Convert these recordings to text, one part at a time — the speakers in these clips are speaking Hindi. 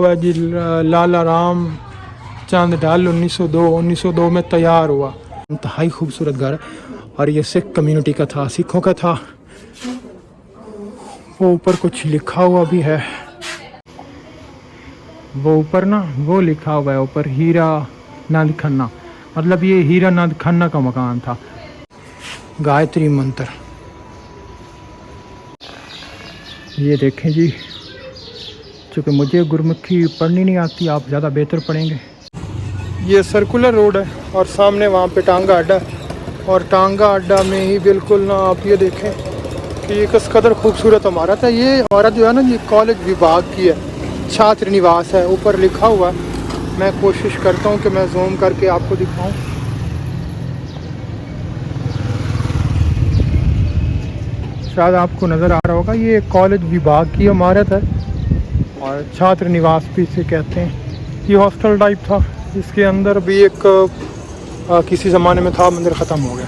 हुआ जी लाला राम चांद डाल 1902 में तैयार हुआ। इंतहाई खूबसूरत घर है और ये सिख कम्युनिटी का था, सिखों का था। वो ऊपर कुछ लिखा हुआ भी है, वो ऊपर ना वो लिखा हुआ है ऊपर हीरा नंद खन्ना, मतलब ये हीरा नंद खन्ना का मकान था। गायत्री मंत्र ये देखें जी, चूँकि मुझे गुरमुखी पढ़नी नहीं आती, आप ज़्यादा बेहतर पढ़ेंगे। ये सर्कुलर रोड है और सामने वहाँ पे टांगा अड्डा है और टांगा अड्डा में ही बिल्कुल ना आप ये देखें कि ये किस कदर खूबसूरत इमारत है। ये इमारत जो है ना, ये कॉलेज विभाग की है, छात्र निवास है, ऊपर लिखा हुआ है। मैं कोशिश करता हूँ कि मैं जूम करके आपको दिखाऊँ। शायद आपको नज़र आ रहा होगा, ये कॉलेज विभाग की इमारत है और छात्र निवास भी इसे कहते हैं। ये हॉस्टल टाइप था, इसके अंदर भी एक किसी ज़माने में था, मंदिर ख़त्म हो गया।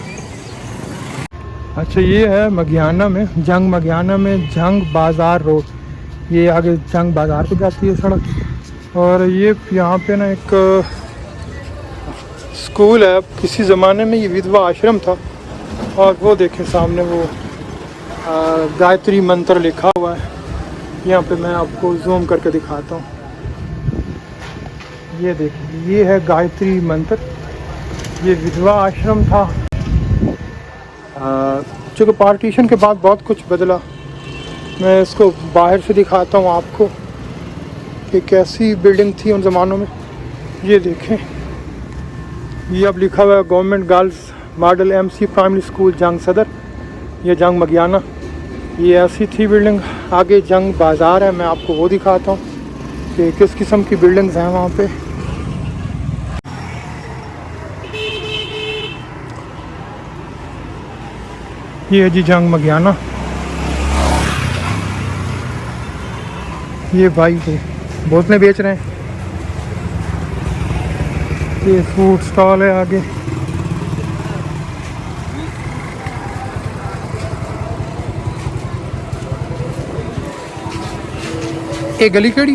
अच्छा ये है मगियाना में, जंग मगियाना में जंग बाज़ार रोड, ये आगे जंग बाज़ार को जाती है सड़क। और ये यहाँ पे ना एक स्कूल है, किसी ज़माने में ये विधवा आश्रम था। और वो देखें सामने वो गायत्री मंत्र लिखा हुआ है। यहाँ पे मैं आपको जूम करके दिखाता हूँ। ये देखिए, ये है गायत्री मंत्र। ये विधवा आश्रम था। चूँकि पार्टीशन के बाद बहुत कुछ बदला, मैं इसको बाहर से दिखाता हूँ आपको कि कैसी बिल्डिंग थी उन ज़मानों में। ये देखें, ये अब लिखा हुआ है government girls model MC primary school जंग सदर, ये जंग मगियाना। ये ऐसी थी बिल्डिंग। आगे जंग बाज़ार है, मैं आपको वो दिखाता हूँ कि किस किस्म की बिल्डिंग्स हैं वहाँ पे। ये है जी जंग मगियाना। ये भाई को बोतलें बेच रहे हैं। ये फूड स्टॉल है आगे। एक गली केड़ी,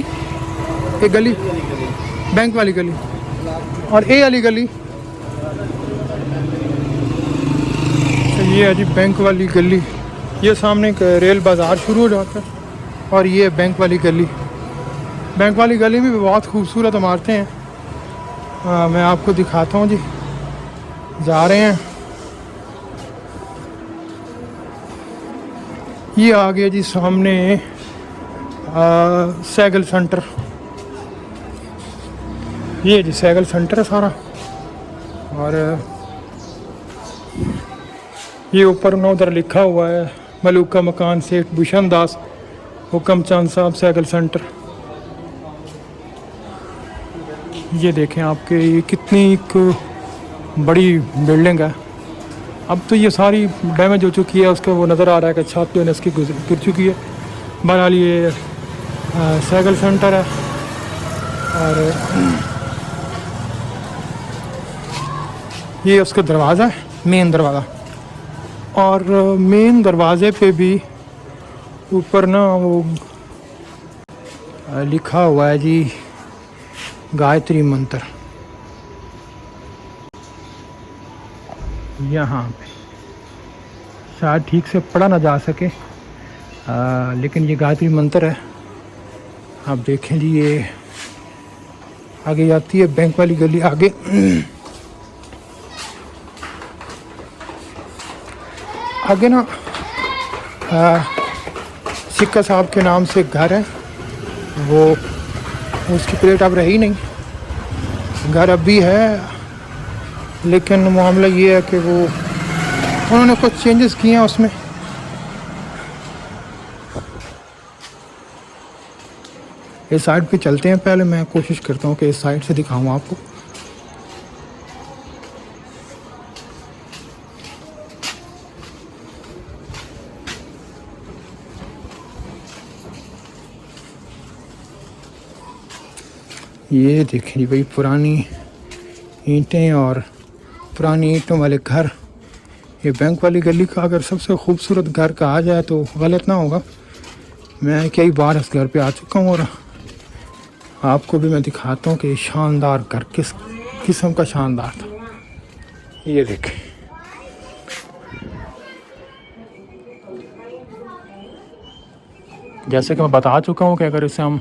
एक गली बैंक वाली गली और ए वाली गली। ये है जी बैंक वाली गली। ये सामने एक रेल बाज़ार शुरू हो जाता है और ये बैंक वाली गली। बैंक वाली गली में भी बहुत खूबसूरत इमारतें हैं। मैं आपको दिखाता हूँ जी, जा रहे हैं। ये आ गया जी सामने सैगल सेंटर। ये जी सैगल सेंटर है सारा। और ये ऊपर ना उधर लिखा हुआ है मलूका मकान सेठ भूषण दास हुक्म चंद साहब सैगल सेंटर। ये देखें आपके, ये कितनी एक बड़ी बिल्डिंग है। अब तो ये सारी डैमेज हो चुकी है, उसका वो नज़र आ रहा है कि छत जो है इसकी गिर चुकी है। बहरहाल ये सैगल सेंटर है। और ये उसका दरवाज़ा है, मेन दरवाज़ा। और मेन दरवाज़े पे भी ऊपर ना वो लिखा हुआ है जी गायत्री मंत्र। यहाँ पे शायद ठीक से पढ़ा ना जा सके, लेकिन ये गायत्री मंत्र है। आप देखें जी, ये आगे जाती है बैंक वाली गली। आगे आगे ना सिक्का साहब के नाम से एक घर है, वो उसकी प्लेट अब रही नहीं। घर अब भी है, लेकिन मामला ये है कि वो उन्होंने कुछ चेंजेस किए हैं उसमें। इस साइड पे चलते हैं, पहले मैं कोशिश करता हूँ कि इस साइड से दिखाऊँ आपको। ये देखें भाई, पुरानी ईंटें और पुरानी ईंटों वाले घर। ये बैंक वाली गली का अगर सबसे खूबसूरत घर कहा जाए तो गलत ना होगा। मैं कई बार इस घर पे आ चुका हूँ और आपको भी मैं दिखाता हूँ कि शानदार घर किस किस्म का शानदार था। ये देखें, जैसे कि मैं बता चुका हूँ कि अगर इसे हम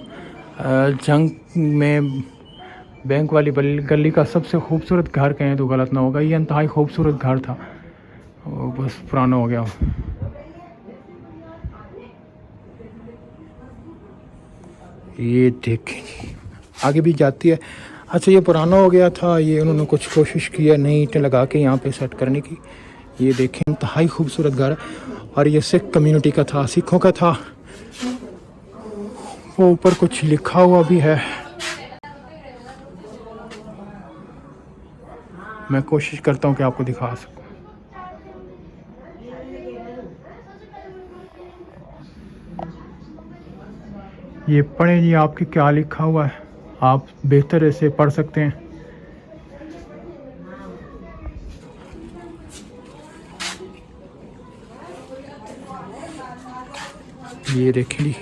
जंग में बैंक वाली गली का सबसे खूबसूरत घर कहें तो गलत ना होगा। ये इंतहाई खूबसूरत घर था, वो बस पुराना हो गया। ये देखें, आगे भी जाती है। अच्छा, ये पुराना हो गया था, ये उन्होंने कुछ कोशिश की है नई ईंटें लगा के यहाँ पे सेट करने की। ये देखें, इंतहाई खूबसूरत घर है और ये सिख कम्युनिटी का था, सिखों का था। वो ऊपर कुछ लिखा हुआ भी है, मैं कोशिश करता हूँ कि आपको दिखा सकूँ। ये पढ़ें जी, आपके क्या लिखा हुआ है, आप बेहतर ऐसे पढ़ सकते हैं। ये देखें जी,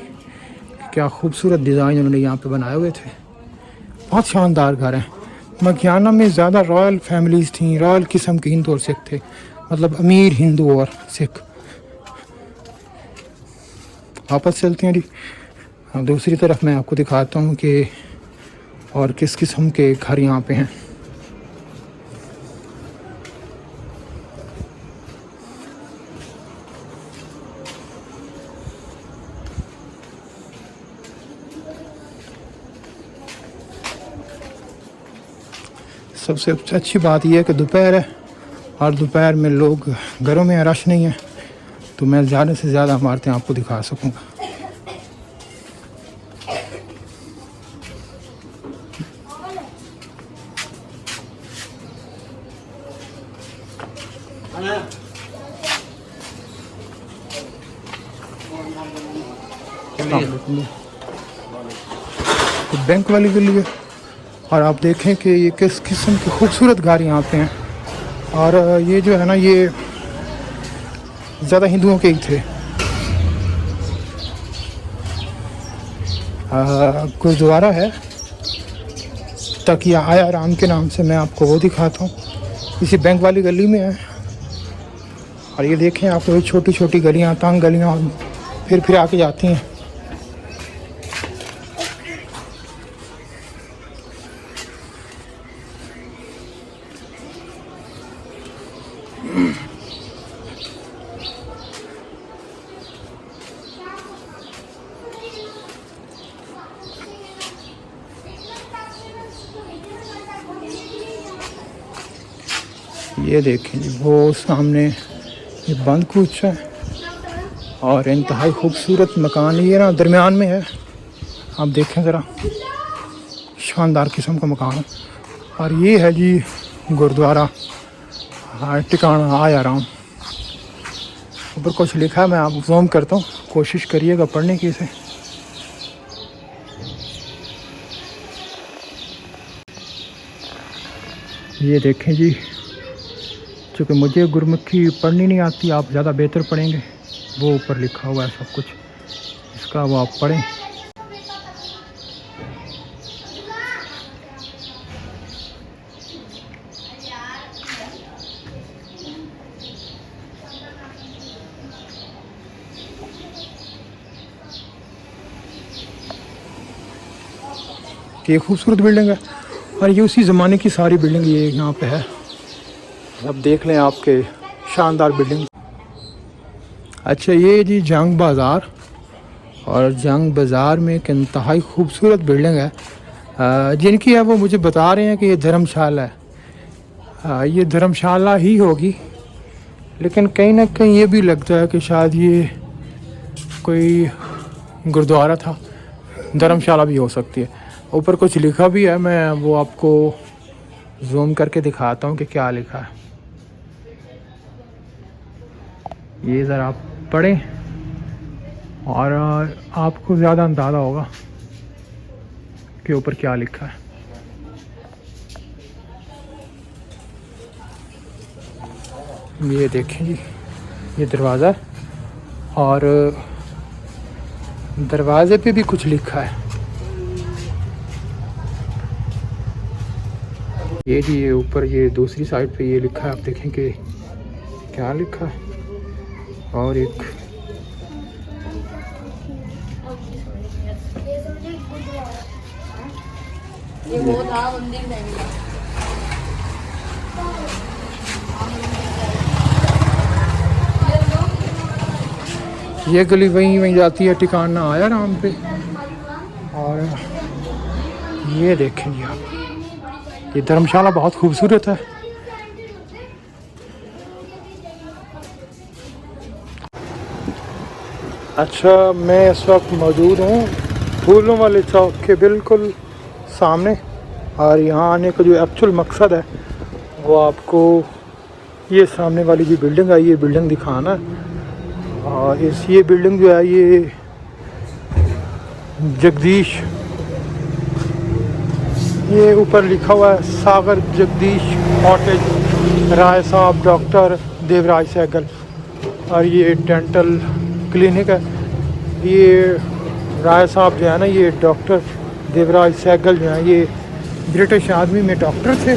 क्या खूबसूरत डिज़ाइन उन्होंने यहाँ पे बनाए हुए थे। बहुत शानदार घर है। मकयाना में ज़्यादा रॉयल फैमिलीज़ थी, रॉयल किस्म के हिंदू और सिख थे, मतलब अमीर हिंदू और सिख वापस चलते हैं जी। दूसरी तरफ मैं आपको दिखाता हूँ कि और किस किस्म के घर यहाँ पे हैं। सबसे अच्छी बात यह है कि दोपहर है और दोपहर में लोग घरों में रश नहीं है, तो मैं ज़्यादा से ज़्यादा इमारतें आपको दिखा सकूँगा। तो बैंक वाली गली है और आप देखें कि ये किस किस्म की खूबसूरत घर यहाँ पे हैं। और ये जो है ना, ये ज़्यादा हिंदुओं के ही थे। गुरुद्वारा है तकिया आया राम के नाम से, मैं आपको वो दिखाता हूँ, इसी बैंक वाली गली में है। और ये देखें आप, ये छोटी छोटी गलियाँ, तंग गलियाँ फिर आके जाती हैं। ये देखें जी, वो सामने ये बंद कूच है और इंतहाई खूबसूरत मकान ये ना दरमियान में है। आप देखें ज़रा, शानदार किस्म का मकान है। और ये है जी गुरुद्वारा टिकाना आया राम। ऊपर कुछ लिखा है, मैं आप जूम करता हूँ, कोशिश करिएगा पढ़ने की इसे। ये देखें जी, चूँकि मुझे गुरमुखी पढ़नी नहीं आती, आप ज़्यादा बेहतर पढ़ेंगे, वो ऊपर लिखा हुआ है सब कुछ इसका, वो आप पढ़ें। ये खूबसूरत बिल्डिंग है और ये उसी ज़माने की सारी बिल्डिंग ये यहाँ पे है। अब देख लें आपके शानदार बिल्डिंग। अच्छा, ये जी जंग बाज़ार, और जंग बाज़ार में एक इंतहाई खूबसूरत बिल्डिंग है। जिनकी है वो मुझे बता रहे हैं कि ये धर्मशाला है। ये धर्मशाला ही होगी, लेकिन कहीं ना कहीं ये भी लगता है कि शायद ये कोई गुरुद्वारा था, धर्मशाला भी हो सकती है। ऊपर कुछ लिखा भी है, मैं वो आपको जूम करके दिखाता हूँ कि क्या लिखा है। ये ज़रा आप पढ़ें और आपको ज़्यादा अंदाज़ा होगा कि ऊपर क्या लिखा है। ये देखें जी, ये दरवाज़ा है और दरवाज़े पे भी कुछ लिखा है। ये जी ये ऊपर ये दूसरी साइड पे ये लिखा है, आप देखें कि क्या लिखा है। और एक ये वो था मंदिर में। ये गली वहीं वहीं जाती है ठिकाना आया राम पे। और ये देखें जी आप, ये धर्मशाला बहुत खूबसूरत है। अच्छा, मैं इस वक्त मौजूद हूँ फूलों वाले चौक के बिल्कुल सामने। और यहाँ आने का जो एक्चुअल मकसद है वो आपको ये सामने वाली जो बिल्डिंग है ये बिल्डिंग दिखाना है। और ये बिल्डिंग जो है ये जगदीश, ये ऊपर लिखा हुआ है सागर जगदीश कॉटेज, राय साहब डॉक्टर देवराज सहगल। और ये डेंटल क्लिनिक है। ये राय साहब जो है ना, ये डॉक्टर देवराज सहगल जो हैं ये ब्रिटिश आर्मी में डॉक्टर थे।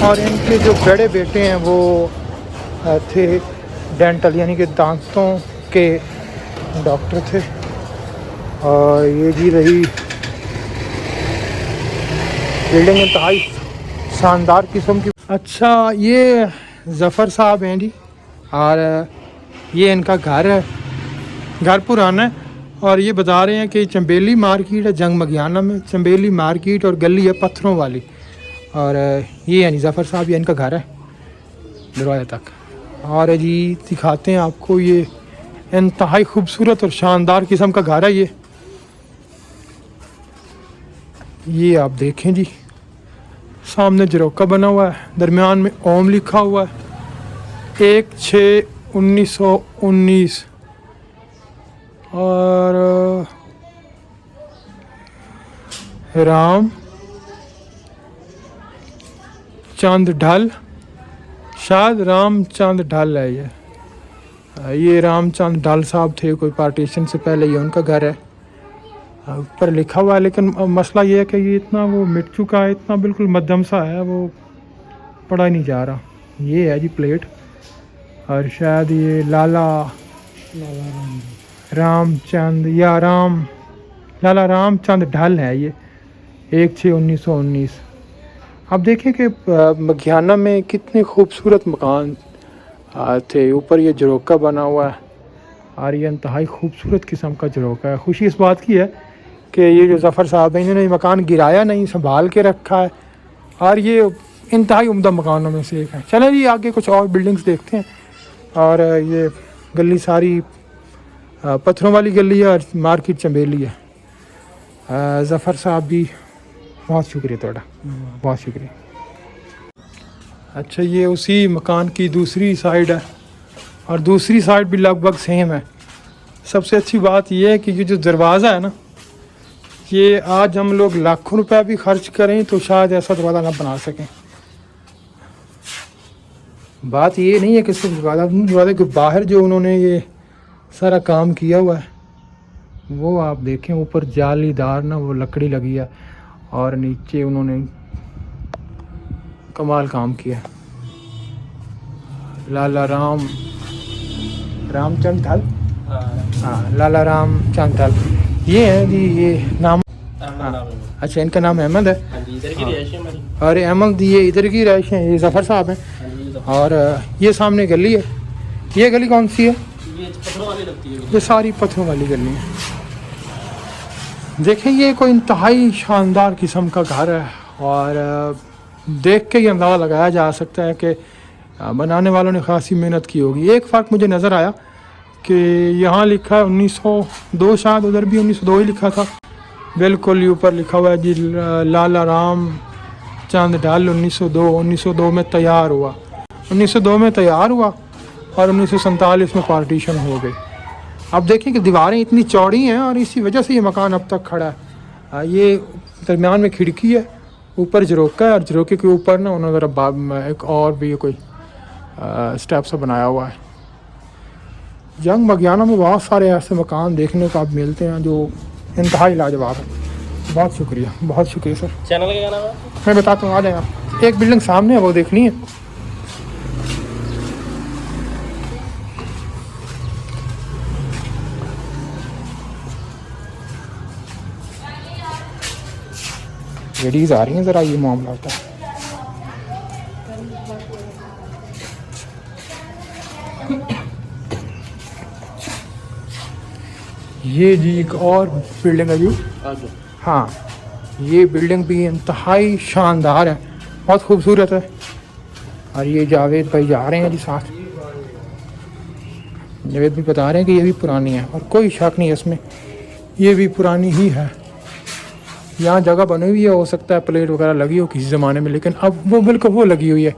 और इनके जो बड़े बेटे हैं वो थे डेंटल यानी कि दांतों के डॉक्टर थे। और ये जी रही बिल्डिंग इंतहाई शानदार किस्म की। अच्छा, ये ज़फ़र साहब हैं जी। और ये इनका घर है, घर पुराना है। और ये बता रहे हैं कि चंबेली मार्केट है जंग मगियाना में, चंबेली मार्केट और गली है पत्थरों वाली। और ये यानी ज़फ़र साहब, ये इनका घर है दरवाज़े तक। और जी दिखाते हैं आपको, ये इंतहाई खूबसूरत और शानदार किस्म का घर है ये आप देखें जी, सामने झरोका बना हुआ है, दरमियान में ओम लिखा हुआ है। 1/6/1919। और राम चंद ढल, शायद रामचंद ढल है ये रामचंद ढल साहब थे, कोई पार्टीशन से पहले ये उनका घर है। ऊपर लिखा हुआ है, लेकिन मसला ये है कि ये इतना वो मिट चुका है, इतना बिल्कुल मध्यम सा है, वो पढ़ा ही नहीं जा रहा। ये है जी प्लेट। और शायद ये लाला रामचंद या लाला रामचंद ढल है ये, 1/6/1919। अब देखें कि मघियाना में कितने खूबसूरत मकान थे। ऊपर ये झरोका बना हुआ है और ये इंतहाई खूबसूरत किस्म का झरोका है। खुशी इस बात की है कि ये जो ज़फ़र साहब हैं इन्होंने मकान गिराया नहीं, संभाल के रखा है। और ये इंतहाई उम्दा मकानों में से एक है। चलें जी आगे कुछ और बिल्डिंग्स देखते हैं। और ये गली सारी पत्थरों वाली गली है और मार्केट चंबेली है। ज़फ़र साहब भी बहुत शुक्रिया ਤੁਹਾਡਾ, बहुत शुक्रिया। अच्छा, ये उसी मकान की दूसरी साइड है और दूसरी साइड भी लगभग सेम है। सबसे अच्छी बात यह है कि ये जो दरवाज़ा है ना, ये आज हम लोग लाखों रुपया भी खर्च करें तो शायद ऐसा दरवाज़ा ना बना सकें। बात ये नहीं है कि सिर्फ दरवाज़े के बाहर जो उन्होंने ये सारा काम किया हुआ है वो आप देखें, ऊपर जालीदार ना वो लकड़ी लगी है और नीचे उन्होंने कमाल काम किया। लाला रामचंद ढल, हाँ लाला रामचंद ढल ये है जी, ये नाम। अच्छा, इनका नाम अहमद है। अरे अहमद, ये इधर की रहायश है, ये ज़फ़र साहब हैं। और ये सामने गली है। ये गली कौन सी है? ये सारी पत्थरों वाली गली है। देखें, ये कोई इंतहाई शानदार किस्म का घर है और देख के ही अंदाज़ा लगाया जा सकता है कि बनाने वालों ने खासी मेहनत की होगी। एक फ़र्क मुझे नज़र आया कि यहाँ लिखा है 1902, शायद उधर भी 1902 ही लिखा था। बिल्कुल ऊपर लिखा हुआ है जी लाला रामचंद ढल 1902 में तैयार हुआ। 1902 में तैयार हुआ और 1947 में पार्टीशन हो गई। अब देखें कि दीवारें इतनी चौड़ी हैं और इसी वजह से ये मकान अब तक खड़ा है। ये दरमियान में खिड़की है, ऊपर झरोका है और झरोके के ऊपर ना उन्होंने ज़रा एक और भी कोई स्टेप से बनाया हुआ है। जंग मगियाना में बहुत सारे ऐसे मकान देखने को आप मिलते हैं जो इंतहाई लाजवाब है। बहुत शुक्रिया सर। चैनल का क्या नाम है? मैं बताता हूँ, आ जाएगा। एक बिल्डिंग सामने है, वो देखनी है। लेडीज आ रही हैं, ज़रा ये मामला होता है। ये जी एक और बिल्डिंग है जी। हाँ, ये बिल्डिंग भी इंतहाई शानदार है, बहुत खूबसूरत है। और ये जावेद भाई जा रहे हैं जी साथ। जावेद भी बता रहे हैं कि ये भी पुरानी है और कोई शक नहीं है इसमें, ये भी पुरानी ही है। यहाँ जगह बनी हुई है, हो सकता है प्लेट वगैरह लगी हो किसी ज़माने में, लेकिन अब वो बिल्कुल वो लगी हुई है,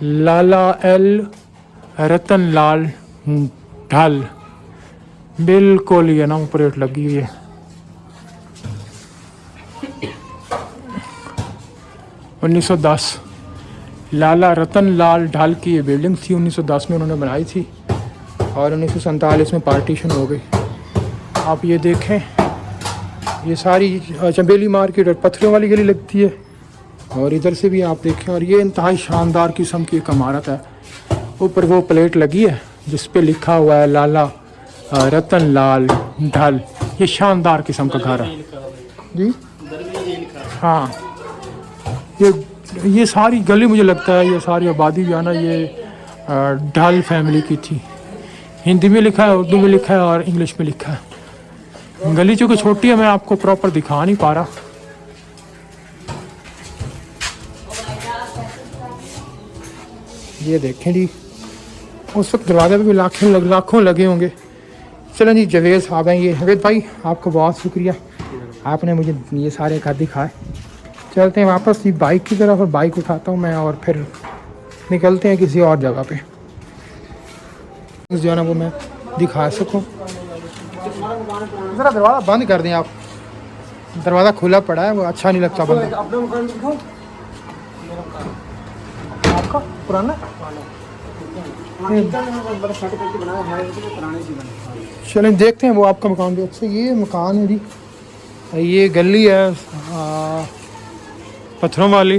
लाला एल रतन लाल ढाल, बिल्कुल ये ना प्लेट लगी हुई है। उन्नीस 1910 लाला रतन लाल ढाल की ये बिल्डिंग थी, 1910 में उन्होंने बनाई थी और 1947 में पार्टीशन हो गई। आप ये देखें, ये सारी चंबेली मार्केट और पत्थरों वाली गली लगती है, और इधर से भी आप देखें। और ये इंतहाई शानदार किस्म की एक इमारत है, ऊपर वो प्लेट लगी है जिस पे लिखा हुआ है लाला रतन लाल ढाल। ये शानदार किस्म का घर है जी। हाँ, ये सारी गली मुझे लगता है, ये सारी आबादी जो है ना, ये ढाल फैमिली की थी। हिंदी में लिखा है, उर्दू में लिखा है और इंग्लिश में लिखा है। गली चूँकि छोटी है, मैं आपको प्रॉपर दिखा नहीं पा रहा। ये देखें जी, उस वक्त दरवाजे पे भी लाखों लगे होंगे। चलें जी, जावेद साहब हैं ये। जावेद भाई, आपको बहुत शुक्रिया, आपने मुझे ये सारे घर दिखाए। चलते हैं वापस ये बाइक की तरफ, और बाइक उठाता हूँ मैं और फिर निकलते हैं किसी और जगह पे, जो है ना वो मैं दिखा सकूँ। ज़रा दरवाज़ा बंद कर दें आप, दरवाज़ा खुला पड़ा है, वो अच्छा नहीं लगता बंद। आपका पुराना चलें देखते हैं वो आपका मकान भी। अच्छा, ये मकान है जी, ये गली है पत्थरों वाली।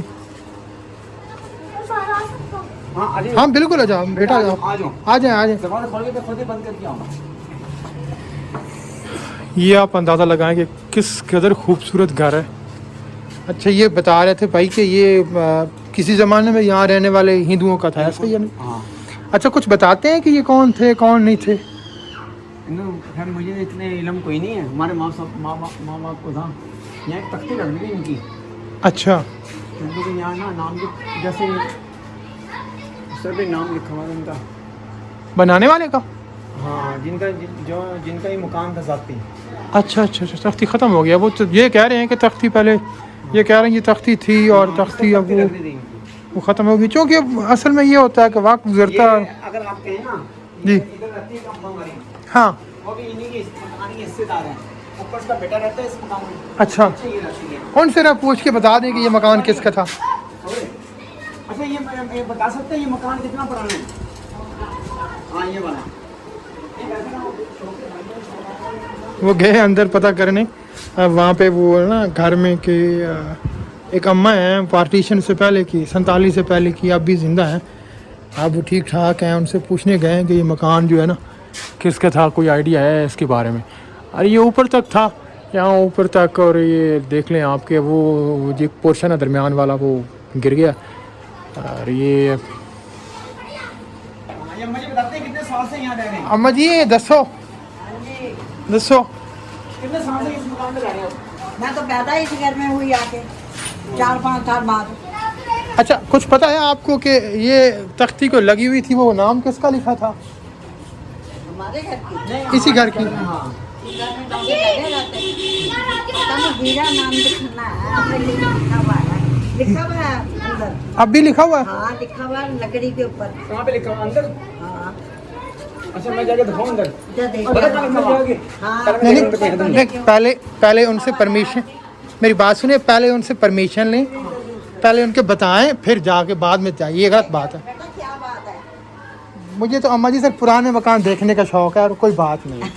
हाँ बिल्कुल, आ जाओ बेटा, आ जाए। ये आप अंदाज़ा लगाएं कि किस कदर खूबसूरत घर है। अच्छा, ये बता रहे थे भाई कि ये किसी ज़माने में यहाँ रहने वाले हिंदुओं का था, ऐसा ही है ना? हाँ। अच्छा, कुछ बताते हैं कि ये कौन थे कौन नहीं थे? खैर मुझे इतने इल्म कोई नहीं है, हमारे माँ बाप को था। यहाँ एक तख्ती लग रही इनकी। अच्छा, क्योंकि यहाँ ना नाम जैसे सर पे नाम लिखा हुआ है उनका, बनाने वाले का। हाँ, जिनका ये मकान था ज़ाती। अच्छा, तख्ती ख़त्म हो गया। वो तो ये कह रहे हैं कि तख्ती पहले, ये कह रहे हैं ये तख्ती थी और तख्ती अब वो ख़त्म होगी, क्योंकि असल में ये होता है कि वक्त गुजरता। अगर आप कहें ना जी, हाँ, वो भी इन्हीं के मकान के हिस्सेदार हैं। ऊपर उसका बेटा रहता है इस मकान में। अच्छा, उनसे ना पूछ के बता दें कि ये मकान किसका था। अच्छा, ये बता सकते हैं ये मकान कितना पुराना है? हाँ, ये वाला। वो गए अंदर पता करने, वहाँ पे वो ना घर में के एक अम्मा हैं, पार्टीशन से पहले की, 47 से पहले की, अब भी ज़िंदा हैं, अब वो ठीक ठाक हैं। उनसे पूछने गए हैं कि ये मकान जो है ना किसका था, कोई आइडिया है इसके बारे में? अरे ये ऊपर तक था, यहाँ ऊपर तक, और ये देख लें आपके वो जो पोर्शन है दरमियान वाला वो गिर गया। और ये मुझे बताते हैं कितने साल से यहाँ रह रहे हैं? अम्मा जी दसो कितने साल से इस मकान में रह रहे हो? मैं तो पैदा ही इस घर में हुई आके 4-5 साल बाद। अच्छा, कुछ पता है आपको कि ये तख्ती को लगी हुई थी, वो नाम किसका लिखा था? हमारे घर की, इसी घर की। हाँ। इस घर में गाँव में लगे रहते हैं। पता नहीं हीरा नाम लिखना है, हमने लिखा हुआ है, लिखा हुआ है अंदर। अब भी लिखा हुआ है? हाँ, लिखा हुआ है लकड़ी के ऊपर। कहाँ पे लिखा हुआ अंदर? हाँ, अच्छा, मैं जाके दिखाऊं अंदर? जा देख। पता कहाँ लिखा हुआ है? हाँ, नहीं, पहले उनसे परमिशन, मेरी बात सुनिए, पहले उनसे परमिशन लें, पहले उनके बताएं, फिर जाके बाद में जाइए। ये गलत बात है। बेटा क्या बात है? मुझे तो अम्मा जी सिर्फ पुराने मकान देखने का शौक है और कोई बात नहीं है।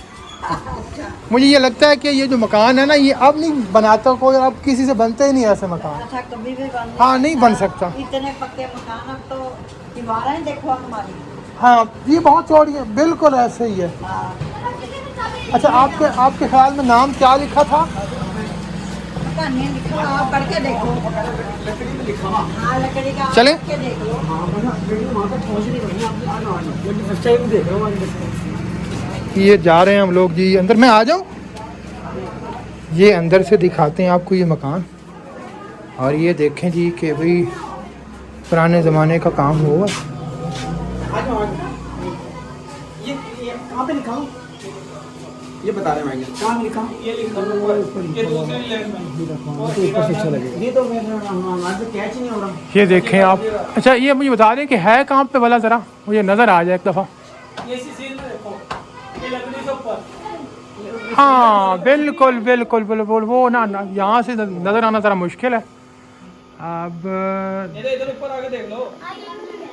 अच्छा, मुझे ये लगता है कि ये जो मकान है ना, ये अब नहीं बनाता कोई, अब किसी से बनते ही नहीं ऐसे मकान। अच्छा कभी भी बन हाँ, नहीं बन सकता। इतने पक्के मकान, अब तो दीवारें देखो हमारी। हाँ, ये बहुत चौड़ी है, बिल्कुल ऐसे ही है। हाँ। अच्छा, आपके ख्याल में नाम क्या लिखा था? पता नहीं लिखा, आप करके देखो। लकड़ी में लिखा हुआ। हाँ लकड़ी का, आप चले? करके देख लो। हाँ मतलब वहाँ तक पहुँच नहीं पड़ी, आप आना लेकिन फर्स्ट टाइम देख रहा हूँ। ये जा रहे हैं हम लोग जी अंदर। मैं आ जाऊँ? ये अंदर से दिखाते हैं आपको ये मकान। और ये देखें जी कि भाई पुराने ज़माने का काम हुआ। ये कहाँ पे लिखा हूँ? ये बता रहे हैं कहाँ पे लिखा? ये लिखा ये दूसरी लाइन में ऊपर से अच्छा लगेगा। ये तो हमारे से कैच ही नहीं हो रहा। ये देखें आप। अच्छा, ये मुझे बता दें कि है कहाँ पे वाला, ज़रा मुझे नज़र आ जाए एक दफ़ा। ये सीन में देखो, ये लकड़ी के ऊपर। हाँ बिल्कुल बिल्कुल बिल्कुल, वो ना यहाँ से नज़र आना ज़रा मुश्किल है। अब इधर ऊपर आके देख लो।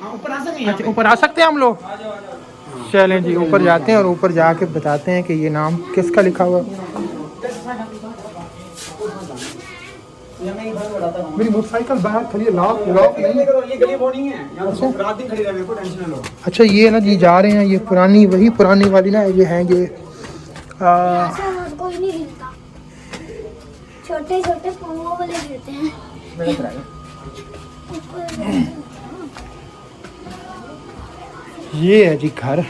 हाँ ऊपर आ सकते हैं। अच्छा, ऊपर आ सकते हैं हम लोग? आ जाओ आ जाओ। चलें जी, ऊपर जाते हैं और ऊपर जाके बताते हैं कि ये नाम किसका लिखा हुआ है। मेरी मोटरसाइकिल बाहर खड़ी है, लॉक नहीं। ये गली वो नहीं है, यहाँ तो रात दिन खड़ी रहे, कोई टेंशन ना लो। अच्छा, ये ना जी जा रहे हैं, ये पुरानी वही पुरानी वाली ना, ये हैं ये ऐसा हर कोई नहीं गिरता, छोटे छोटे पाँव वाले गिरते हैं। ये है जी घर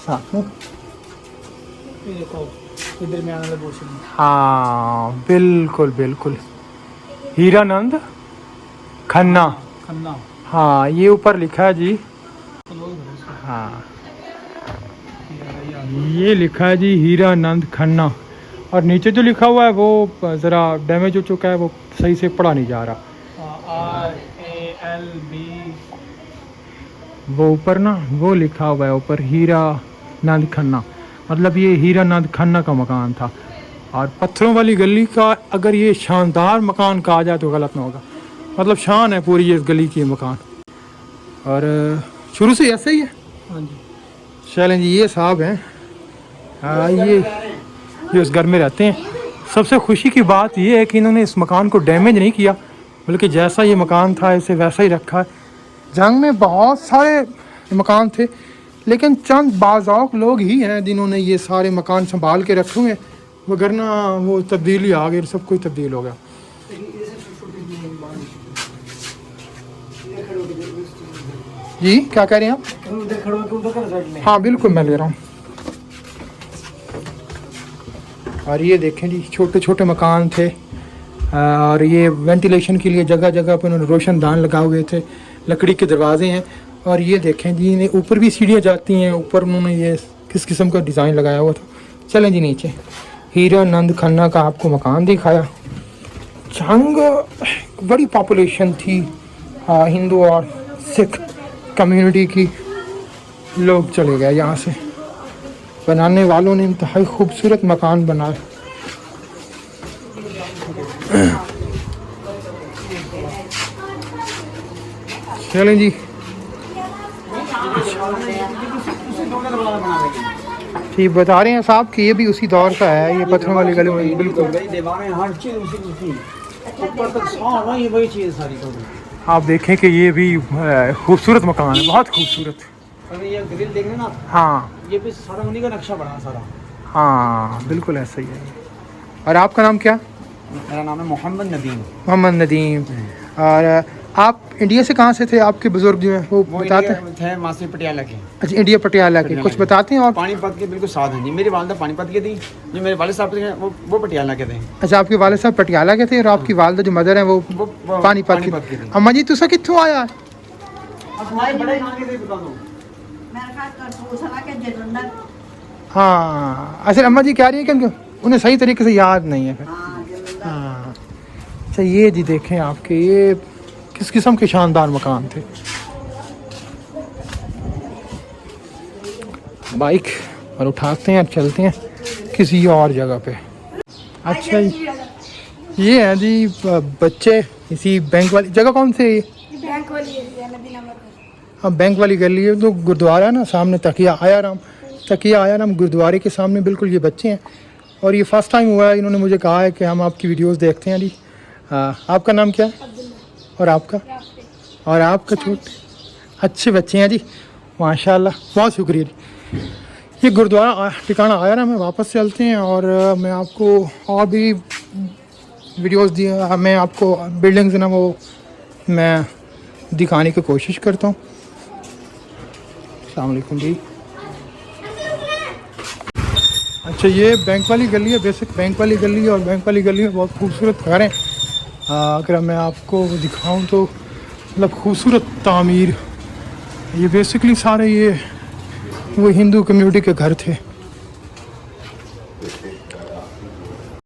साथ में। ये देखो इधर में आने वाले पोर्शन। हाँ बिल्कुल बिल्कुल, हीरानंद खन्ना। खन्ना। हाँ, ये ऊपर लिखा है जी। हाँ, ये लिखा है जी हीरानंद खन्ना। और नीचे जो लिखा हुआ है वो ज़रा डैमेज हो चुका है, वो सही से पढ़ा नहीं जा रहा। RALB। वो ऊपर ना वो लिखा हुआ है ऊपर हीरानंद खन्ना, मतलब ये हीरानंद खन्ना का मकान था। और पत्थरों वाली गली का अगर ये शानदार मकान कहा जाए तो गलत ना होगा, मतलब शान है पूरी इस गली की मकान। और शुरू से ऐसा ही है। हाँ जी। चलें जी, ये साहब हैं, ये उस घर में रहते हैं। सबसे खुशी की बात ये है कि इन्होंने इस मकान को डैमेज नहीं किया, बल्कि जैसा ये मकान था इसे वैसा ही रखा है। जंग में बहुत सारे मकान थे, लेकिन चंद बाज़ौक़ लोग ही हैं जिन्होंने ये सारे मकान संभाल के रखे हुए हैं, वगरना वो तब्दीली आ गई, सब कुछ तब्दील हो गया। जी क्या कह रहे हैं आप? उधर खड़ो के उधर कर साइड में। हाँ बिल्कुल, मैं ले रहा हूँ। और ये देखें जी, छोटे छोटे मकान थे और ये वेंटिलेशन के लिए जगह जगह पर उन्होंने रोशनदान लगा हुए थे, लकड़ी के दरवाजे हैं। और ये देखें जी, इन्हें ऊपर भी सीढ़ियाँ जाती हैं, ऊपर उन्होंने ये किस किस्म का डिज़ाइन लगाया हुआ था। चलें जी नीचे। हीरानंद खन्ना का आपको मकान दिखाया। जंग बड़ी पॉपुलेशन थी, हिंदू और सिख कम्युनिटी की लोग चले गए यहाँ से। बनाने वालों ने इंतहाई खूबसूरत मकान बनाए। चलें जी, ठीक बता रहे हैं साहब कि ये भी उसी दौर का है, ये पत्थरों वाली गली में। बिल्कुल भाई, दीवारें हर चीज़ उसी ऊपर तक साफ है, ये वही चीज़ सारी तो। आप देखें कि ये भी खूबसूरत मकान है, बहुत खूबसूरत। अगर ये ग्रिल देख रहे हैं ना, हाँ ये भी सारा उन्हीं का नक्शा बना सारा। हाँ बिल्कुल ऐसा ही है। और आपका नाम क्या? मेरा नाम है मोहम्मद नदीम। मोहम्मद नदीम। और आप इंडिया से कहाँ से थे? आपके बुजुर्ग जो हैं वो बताते हैं? थे मासी पटियाला के। अच्छा, इंडिया पटियाला के, कुछ बताते हैं? और पानीपत के बिल्कुल साथ हैं जी। मेरी वालदा पानीपत की थी, जो मेरे वाले साहब थे वो पटियाला के थे। अच्छा, आपके वाले साहब पटियाला के थे और आपकी वालदा जो मदर हैं वो पानीपत की थी। अम्मा जी तुसा कित्थों आया? बड़े कहाँ के थे बता दो। मेरे ख्याल कपूरथला के जलंधर। हाँ, अच्छा अम्मा जी कह रही है कि उन्हें सही तरीके से याद नहीं है फिर। हाँ जलंधर। हाँ, अच्छा ये जी देखें आपके ये किस किस्म के शानदार मकान थे। बाइक और उठाते हैं और चलते हैं किसी और जगह पे। अच्छा ये है जी बच्चे इसी बैंक वाली जगह, कौन से? बैंक वाली एरिया नबी नंबर। हाँ, बैंक वाली गली है, तो गुरुद्वारा है ना सामने, तकिया आया राम गुरुद्वारे के सामने बिल्कुल ये बच्चे हैं। और ये फ़र्स्ट टाइम हुआ है, इन्होंने मुझे कहा है कि हम आपकी वीडियोस देखते हैं जी। आपका नाम क्या है? और आपका? और आपका? छोटे अच्छे बच्चे हैं जी, माशाल्लाह, बहुत शुक्रिया जी। ये गुरुद्वारा टिकाना आया ना, मैं वापस चलते हैं और मैं आपको और भी वीडियोस दिया, मैं आपको बिल्डिंग्स ना वो मैं दिखाने की कोशिश करता हूँ। अस्सलाम वालेकुम जी। अच्छा, ये बैंक वाली गली है, बेसिक बैंक वाली गली है, और बैंक वाली गली में बहुत खूबसूरत घर हैं। अगर मैं आपको दिखाऊं तो मतलब खूबसूरत तामीर, ये बेसिकली सारे ये वो हिंदू कम्युनिटी के घर थे।